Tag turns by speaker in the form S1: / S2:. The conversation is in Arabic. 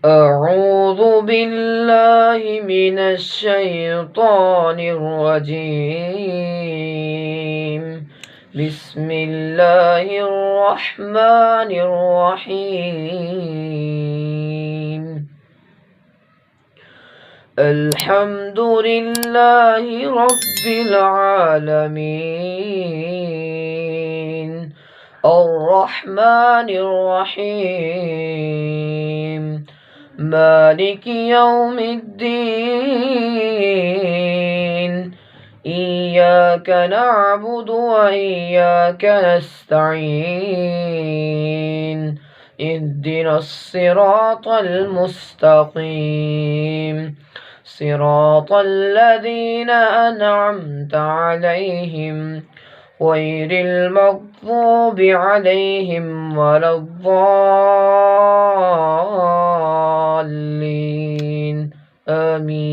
S1: أعوذ بالله من الشيطان الرجيم. بسم الله الرحمن الرحيم. الحمد لله رب العالمين الرحمن الرحيم مالك يوم الدين إياك نعبد وإياك نستعين اهدنا الصراط المستقيم صراط الذين أنعمت عليهم غير المغضوب عليهم ولا الضالين آمين.